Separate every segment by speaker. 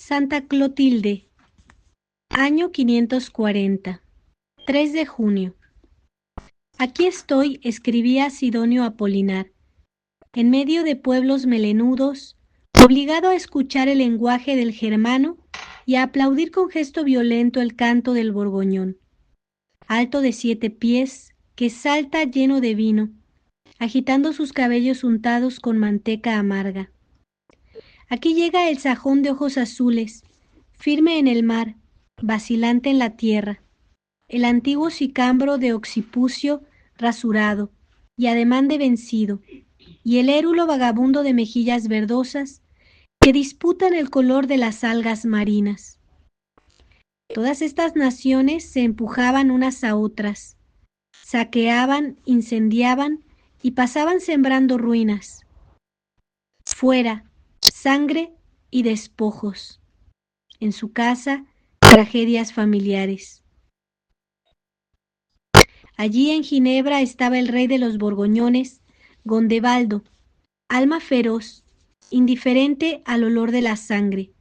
Speaker 1: Santa Clotilde, año 540, 3 de junio. Aquí estoy, escribía Sidonio Apolinar, en medio de pueblos melenudos, obligado a escuchar el lenguaje del germano y a aplaudir con gesto violento el canto del borgoñón, alto de 7 pies, que salta lleno de vino, agitando sus cabellos untados con manteca amarga. Aquí llega el sajón de ojos azules, firme en el mar, vacilante en la tierra, el antiguo sicambro de occipucio rasurado y ademán de vencido, y el érulo vagabundo de mejillas verdosas que disputan el color de las algas marinas. Todas estas naciones se empujaban unas a otras, saqueaban, incendiaban y pasaban sembrando ruinas. Fuera, sangre y despojos. En su casa, tragedias familiares. Allí en Ginebra estaba el rey de los borgoñones, Gondebaldo, alma feroz, indiferente al olor de la sangre.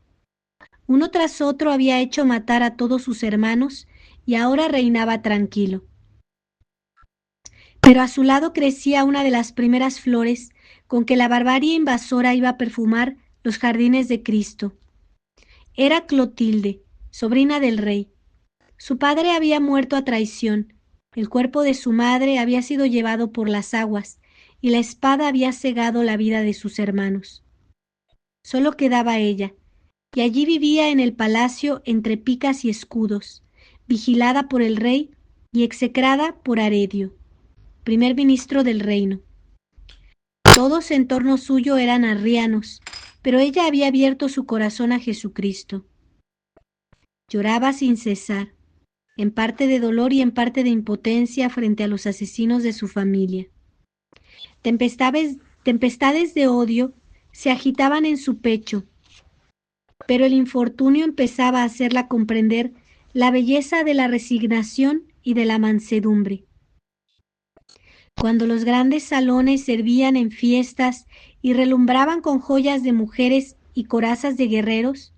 Speaker 1: Uno tras otro había hecho matar a todos sus hermanos y ahora reinaba tranquilo. Pero a su lado crecía una de las primeras flores con que la barbarie invasora iba a perfumar los jardines de Cristo. Era Clotilde, sobrina del rey. Su padre había muerto a traición, el cuerpo de su madre había sido llevado por las aguas y la espada había cegado la vida de sus hermanos. Solo quedaba ella, y allí vivía en el palacio entre picas y escudos, vigilada por el rey y execrada por Aredio, primer ministro del reino. Todos en torno suyo eran arrianos, pero ella había abierto su corazón a Jesucristo. Lloraba sin cesar, en parte de dolor y en parte de impotencia frente a los asesinos de su familia. Tempestades de odio se agitaban en su pecho, pero el infortunio empezaba a hacerla comprender la belleza de la resignación y de la mansedumbre. Cuando los grandes salones servían en fiestas y relumbraban con joyas de mujeres y corazas de guerreros,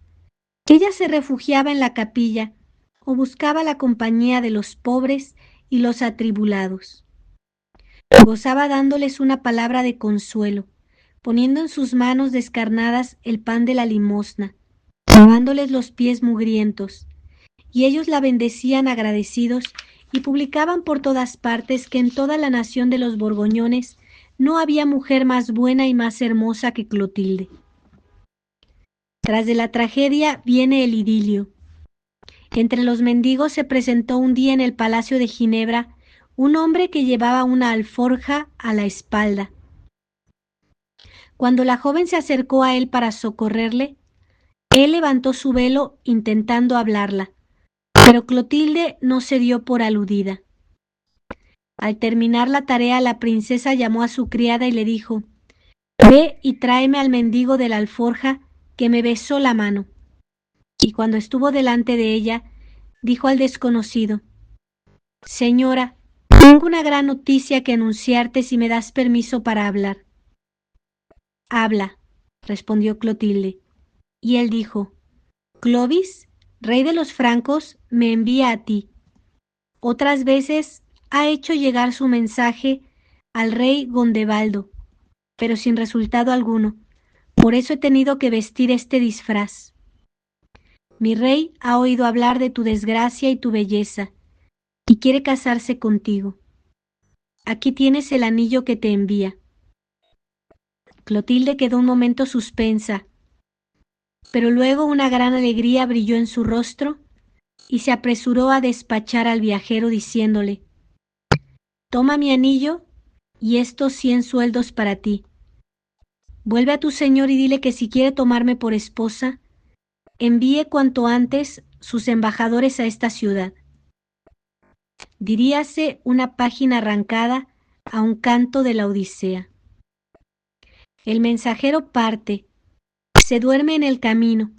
Speaker 1: ella se refugiaba en la capilla o buscaba la compañía de los pobres y los atribulados. Gozaba dándoles una palabra de consuelo, poniendo en sus manos descarnadas el pan de la limosna, lavándoles los pies mugrientos, y ellos la bendecían agradecidos y publicaban por todas partes que en toda la nación de los borgoñones no había mujer más buena y más hermosa que Clotilde. Tras de la tragedia viene el idilio. Entre los mendigos se presentó un día en el Palacio de Ginebra un hombre que llevaba una alforja a la espalda. Cuando la joven se acercó a él para socorrerle, él levantó su velo intentando hablarla, pero Clotilde no se dio por aludida. Al terminar la tarea, la princesa llamó a su criada y le dijo: «Ve y tráeme al mendigo de la alforja que me besó la mano». Y cuando estuvo delante de ella, dijo al desconocido: «Señora, tengo una gran noticia que anunciarte si me das permiso para hablar». «Habla», respondió Clotilde. Y él dijo: «Clovis, rey de los francos, me envía a ti. Otras veces ha hecho llegar su mensaje al rey Gondebaldo, pero sin resultado alguno. Por eso he tenido que vestir este disfraz. Mi rey ha oído hablar de tu desgracia y tu belleza, y quiere casarse contigo. Aquí tienes el anillo que te envía». Clotilde quedó un momento suspensa, pero luego una gran alegría brilló en su rostro y se apresuró a despachar al viajero diciéndole: «Toma mi anillo y estos 100 sueldos para ti. Vuelve a tu señor y dile que si quiere tomarme por esposa, envíe cuanto antes sus embajadores a esta ciudad». Diríase una página arrancada a un canto de la Odisea. El mensajero parte, se duerme en el camino.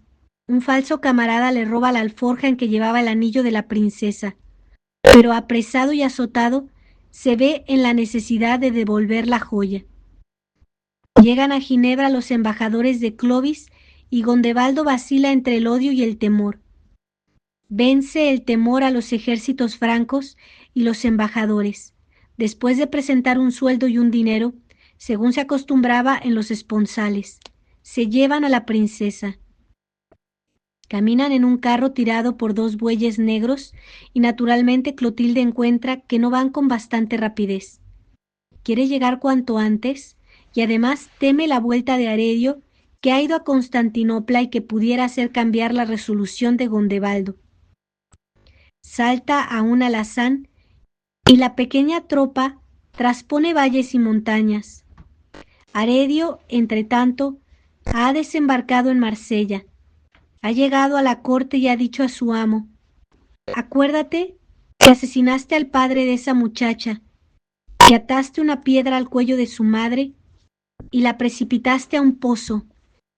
Speaker 1: Un falso camarada le roba la alforja en que llevaba el anillo de la princesa, pero apresado y azotado, se ve en la necesidad de devolver la joya. Llegan a Ginebra los embajadores de Clovis y Gondebaldo vacila entre el odio y el temor. Vence el temor a los ejércitos francos y los embajadores, después de presentar un sueldo y un dinero, según se acostumbraba en los esponsales. Se llevan a la princesa. Caminan en un carro tirado por dos bueyes negros y naturalmente Clotilde encuentra que no van con bastante rapidez. Quiere llegar cuanto antes y además teme la vuelta de Aredio, que ha ido a Constantinopla y que pudiera hacer cambiar la resolución de Gondebaldo. Salta a un alazán y la pequeña tropa traspone valles y montañas. Aredio, entretanto, ha desembarcado en Marsella. Ha llegado a la corte y ha dicho a su amo: acuérdate que asesinaste al padre de esa muchacha, que ataste una piedra al cuello de su madre y la precipitaste a un pozo,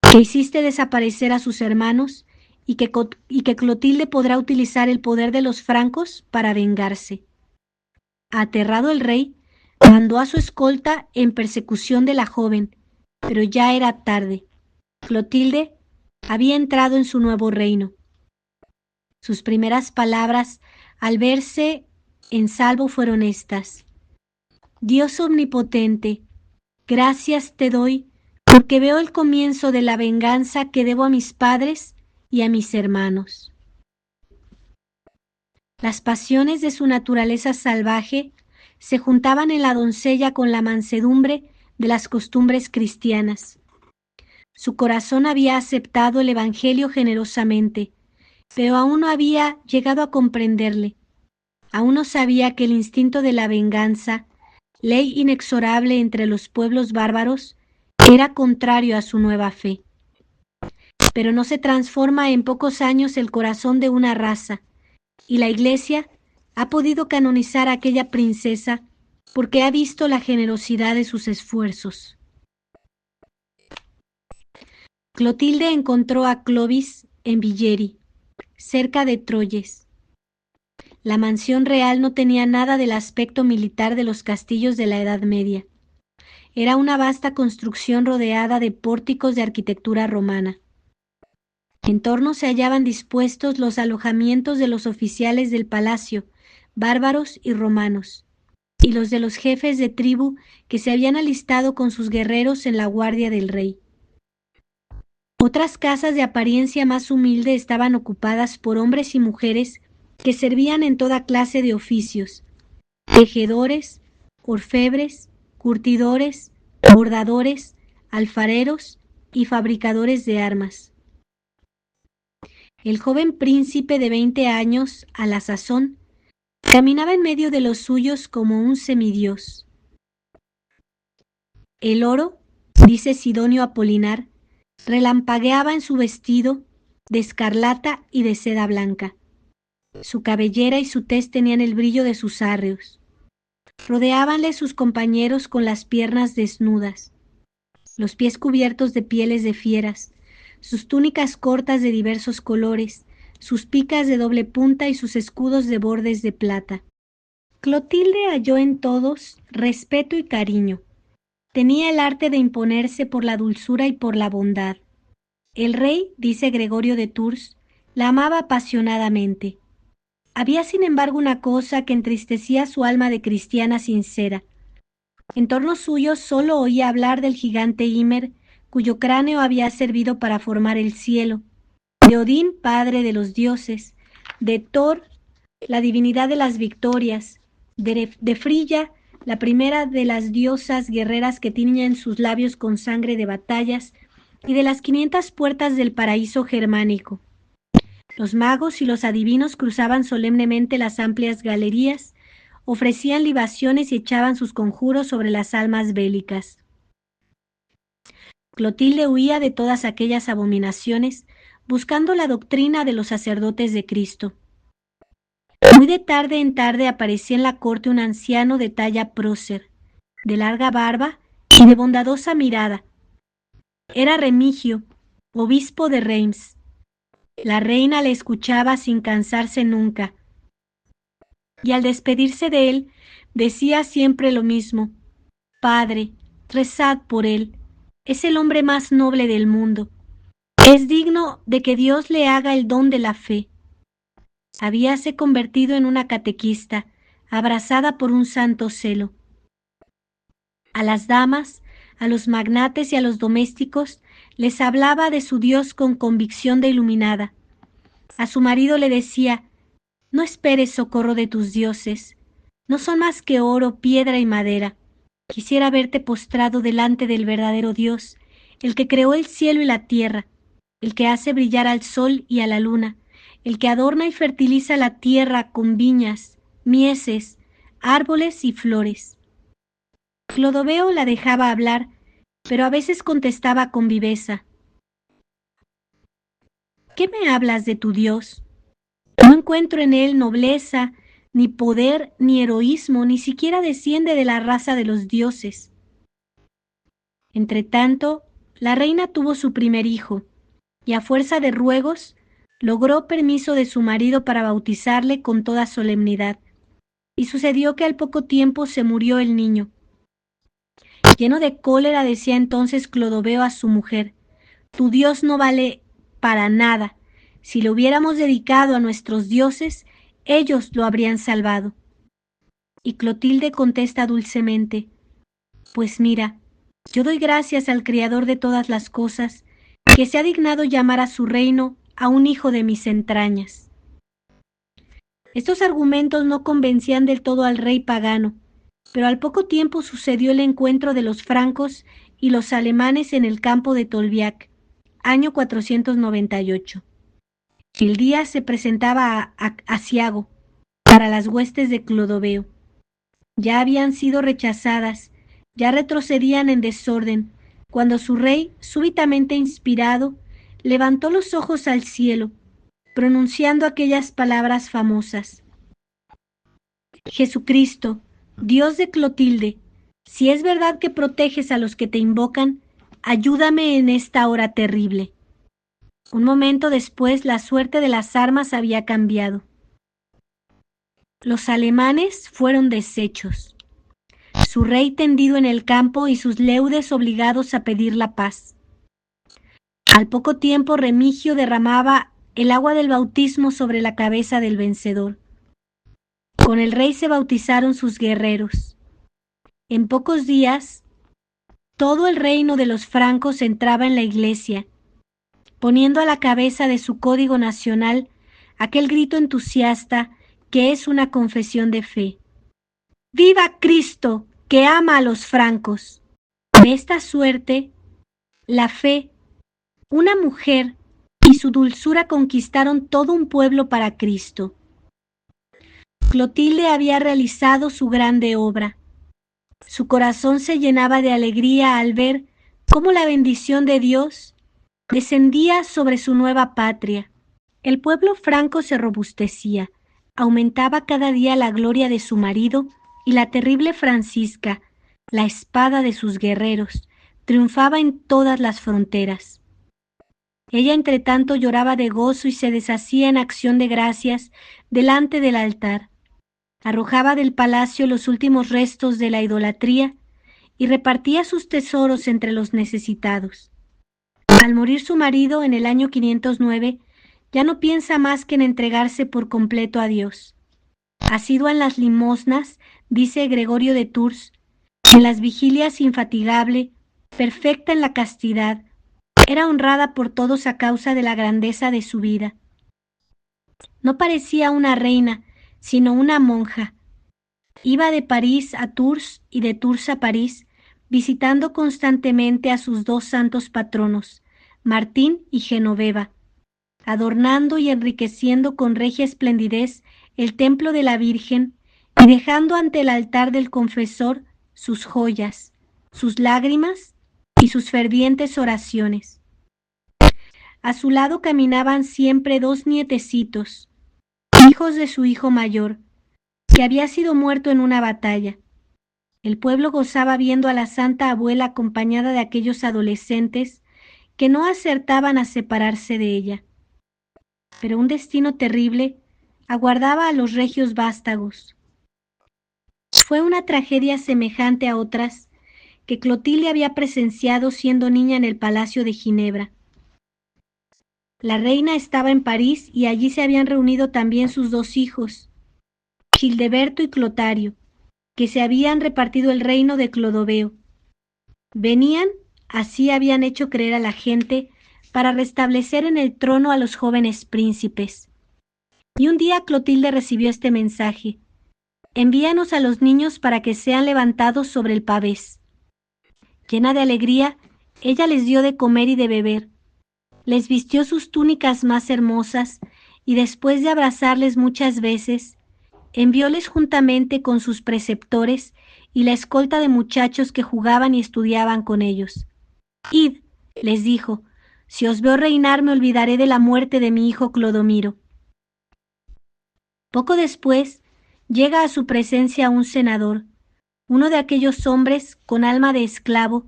Speaker 1: que hiciste desaparecer a sus hermanos y que Clotilde podrá utilizar el poder de los francos para vengarse. Aterrado el rey, mandó a su escolta en persecución de la joven, pero ya era tarde. Clotilde había entrado en su nuevo reino. Sus primeras palabras al verse en salvo fueron estas: Dios omnipotente, gracias te doy porque veo el comienzo de la venganza que debo a mis padres y a mis hermanos. Las pasiones de su naturaleza salvaje se juntaban en la doncella con la mansedumbre de las costumbres cristianas. Su corazón había aceptado el Evangelio generosamente, pero aún no había llegado a comprenderle. Aún no sabía que el instinto de la venganza, ley inexorable entre los pueblos bárbaros, era contrario a su nueva fe. Pero no se transforma en pocos años el corazón de una raza, y la Iglesia ha podido canonizar a aquella princesa porque ha visto la generosidad de sus esfuerzos. Clotilde encontró a Clovis en Villeri, cerca de Troyes. La mansión real no tenía nada del aspecto militar de los castillos de la Edad Media. Era una vasta construcción rodeada de pórticos de arquitectura romana. En torno se hallaban dispuestos los alojamientos de los oficiales del palacio, bárbaros y romanos, y los de los jefes de tribu que se habían alistado con sus guerreros en la guardia del rey. Otras casas de apariencia más humilde estaban ocupadas por hombres y mujeres que servían en toda clase de oficios: tejedores, orfebres, curtidores, bordadores, alfareros y fabricadores de armas. El joven príncipe de 20 años, a la sazón, caminaba en medio de los suyos como un semidios. El oro, dice Sidonio Apolinar, relampagueaba en su vestido de escarlata y de seda blanca. Su cabellera y su tez tenían el brillo de sus arreos. Rodeábanle sus compañeros con las piernas desnudas, los pies cubiertos de pieles de fieras, sus túnicas cortas de diversos colores, sus picas de doble punta y sus escudos de bordes de plata. Clotilde halló en todos respeto y cariño. Tenía el arte de imponerse por la dulzura y por la bondad. El rey, dice Gregorio de Tours, la amaba apasionadamente. Había sin embargo una cosa que entristecía su alma de cristiana sincera. En torno suyo solo oía hablar del gigante Ymer, cuyo cráneo había servido para formar el cielo, de Odín, padre de los dioses, de Thor, la divinidad de las victorias, de Frilla, la primera de las diosas guerreras que tiñen sus labios con sangre de batallas, y de las 500 puertas del paraíso germánico. Los magos y los adivinos cruzaban solemnemente las amplias galerías, ofrecían libaciones y echaban sus conjuros sobre las almas bélicas. Clotilde huía de todas aquellas abominaciones, buscando la doctrina de los sacerdotes de Cristo. Muy de tarde en tarde aparecía en la corte un anciano de talla prócer, de larga barba y de bondadosa mirada. Era Remigio, obispo de Reims. La reina le escuchaba sin cansarse nunca, y al despedirse de él decía siempre lo mismo: Padre, rezad por él, es el hombre más noble del mundo. Es digno de que Dios le haga el don de la fe. Habíase convertido en una catequista, abrazada por un santo celo. A las damas, a los magnates y a los domésticos les hablaba de su Dios con convicción de iluminada. A su marido le decía: no esperes socorro de tus dioses, no son más que oro, piedra y madera. Quisiera verte postrado delante del verdadero Dios, el que creó el cielo y la tierra, el que hace brillar al sol y a la luna, el que adorna y fertiliza la tierra con viñas, mieses, árboles y flores. Clodoveo la dejaba hablar, pero a veces contestaba con viveza: ¿qué me hablas de tu Dios? No encuentro en él nobleza, ni poder, ni heroísmo, ni siquiera desciende de la raza de los dioses. Entretanto, la reina tuvo su primer hijo, y a fuerza de ruegos, logró permiso de su marido para bautizarle con toda solemnidad, y sucedió que al poco tiempo se murió el niño. Lleno de cólera decía entonces Clodoveo a su mujer: tu Dios no vale para nada. Si lo hubiéramos dedicado a nuestros dioses, ellos lo habrían salvado. Y Clotilde contesta dulcemente: pues mira, yo doy gracias al Criador de todas las cosas, que se ha dignado llamar a su reino a un hijo de mis entrañas. Estos argumentos no convencían del todo al rey pagano, pero al poco tiempo sucedió el encuentro de los francos y los alemanes en el campo de Tolbiac, año 498. El día se presentaba aciago para las huestes de Clodoveo. Ya habían sido rechazadas, ya retrocedían en desorden, cuando su rey, súbitamente inspirado, levantó los ojos al cielo, pronunciando aquellas palabras famosas: Jesucristo, Dios de Clotilde, si es verdad que proteges a los que te invocan, ayúdame en esta hora terrible. Un momento después, la suerte de las armas había cambiado. Los alemanes fueron deshechos, su rey tendido en el campo y sus leudes obligados a pedir la paz. Al poco tiempo, Remigio derramaba el agua del bautismo sobre la cabeza del vencedor. Con el rey se bautizaron sus guerreros. En pocos días, todo el reino de los francos entraba en la iglesia, poniendo a la cabeza de su código nacional aquel grito entusiasta que es una confesión de fe: ¡Viva Cristo, que ama a los francos! De esta suerte, la fe, una mujer y su dulzura conquistaron todo un pueblo para Cristo. Clotilde había realizado su grande obra. Su corazón se llenaba de alegría al ver cómo la bendición de Dios descendía sobre su nueva patria. El pueblo franco se robustecía, aumentaba cada día la gloria de su marido, y la terrible Francisca, la espada de sus guerreros, triunfaba en todas las fronteras. Ella entretanto lloraba de gozo y se deshacía en acción de gracias delante del altar. Arrojaba del palacio los últimos restos de la idolatría y repartía sus tesoros entre los necesitados. Al morir su marido en el año 509, ya no piensa más que en entregarse por completo a Dios. Asidua en las limosnas, dice Gregorio de Tours, en las vigilias infatigable, perfecta en la castidad, era honrada por todos a causa de la grandeza de su vida. No parecía una reina, sino una monja. Iba de París a Tours y de Tours a París, visitando constantemente a sus dos santos patronos, Martín y Genoveva, adornando y enriqueciendo con regia esplendidez el templo de la Virgen y dejando ante el altar del confesor sus joyas, sus lágrimas y sus fervientes oraciones. A su lado caminaban siempre dos nietecitos, hijos de su hijo mayor, que había sido muerto en una batalla. El pueblo gozaba viendo a la santa abuela acompañada de aquellos adolescentes que no acertaban a separarse de ella. Pero un destino terrible aguardaba a los regios vástagos. Fue una tragedia semejante a otras que Clotilde había presenciado siendo niña en el Palacio de Ginebra. La reina estaba en París y allí se habían reunido también sus dos hijos, Childeberto y Clotario, que se habían repartido el reino de Clodoveo. Venían, así habían hecho creer a la gente, para restablecer en el trono a los jóvenes príncipes. Y un día Clotilde recibió este mensaje: envíanos a los niños para que sean levantados sobre el pavés. Llena de alegría, ella les dio de comer y de beber, les vistió sus túnicas más hermosas y después de abrazarles muchas veces, envióles juntamente con sus preceptores y la escolta de muchachos que jugaban y estudiaban con ellos. Id, les dijo, si os veo reinar me olvidaré de la muerte de mi hijo Clodomiro. Poco después, llega a su presencia un senador, uno de aquellos hombres con alma de esclavo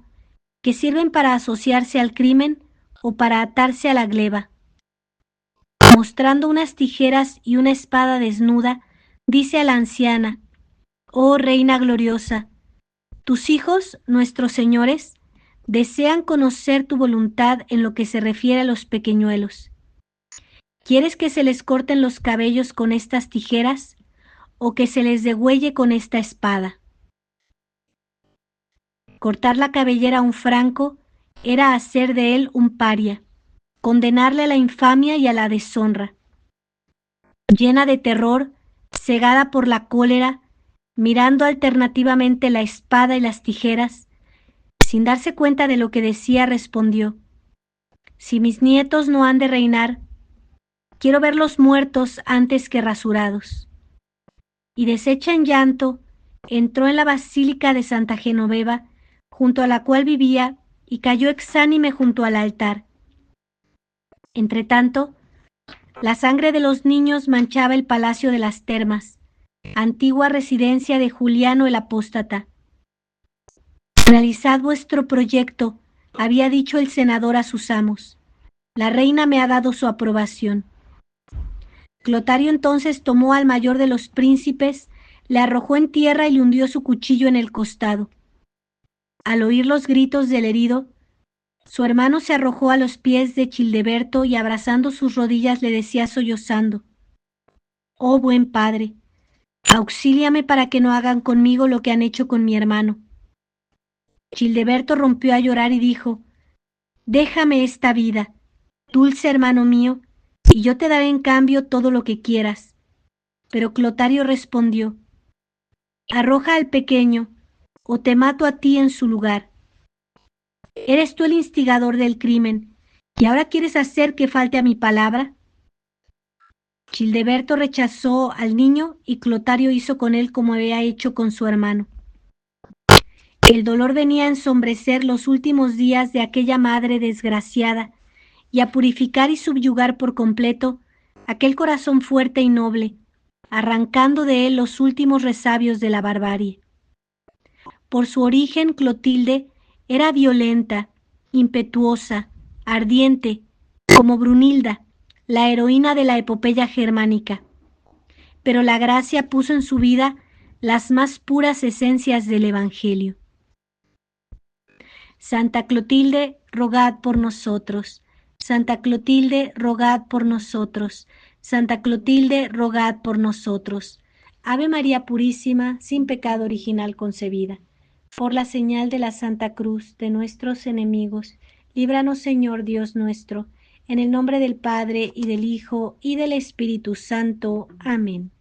Speaker 1: que sirven para asociarse al crimen o para atarse a la gleba. Mostrando unas tijeras y una espada desnuda, dice a la anciana: «Oh reina gloriosa, tus hijos, nuestros señores, desean conocer tu voluntad en lo que se refiere a los pequeñuelos. ¿Quieres que se les corten los cabellos con estas tijeras o que se les degüelle con esta espada?» Cortar la cabellera a un franco era hacer de él un paria, condenarle a la infamia y a la deshonra. Llena de terror, cegada por la cólera, mirando alternativamente la espada y las tijeras, sin darse cuenta de lo que decía, respondió: «Si mis nietos no han de reinar, quiero verlos muertos antes que rasurados». Y deshecha en llanto, entró en la basílica de Santa Genoveva, junto a la cual vivía, y cayó exánime junto al altar. Entretanto, la sangre de los niños manchaba el palacio de las Termas, antigua residencia de Juliano el Apóstata. «Realizad vuestro proyecto», había dicho el senador a sus amos. «La reina me ha dado su aprobación». Clotario entonces tomó al mayor de los príncipes, le arrojó en tierra y le hundió su cuchillo en el costado. Al oír los gritos del herido, su hermano se arrojó a los pies de Childeberto y abrazando sus rodillas le decía sollozando: «Oh buen padre, auxíliame para que no hagan conmigo lo que han hecho con mi hermano». Childeberto rompió a llorar y dijo: «Déjame esta vida, dulce hermano mío, y yo te daré en cambio todo lo que quieras». Pero Clotario respondió: «Arroja al pequeño, o te mato a ti en su lugar. ¿Eres tú el instigador del crimen y ahora quieres hacer que falte a mi palabra?» Childeberto rechazó al niño y Clotario hizo con él como había hecho con su hermano. El dolor venía a ensombrecer los últimos días de aquella madre desgraciada y a purificar y subyugar por completo aquel corazón fuerte y noble, arrancando de él los últimos resabios de la barbarie. Por su origen, Clotilde era violenta, impetuosa, ardiente, como Brunilda, la heroína de la epopeya germánica. Pero la gracia puso en su vida las más puras esencias del Evangelio. Santa Clotilde, rogad por nosotros. Santa Clotilde, rogad por nosotros. Santa Clotilde, rogad por nosotros. Ave María Purísima, sin pecado original concebida. Por la señal de la Santa Cruz de nuestros enemigos, líbranos, Señor Dios nuestro, en el nombre del Padre, y del Hijo, y del Espíritu Santo. Amén.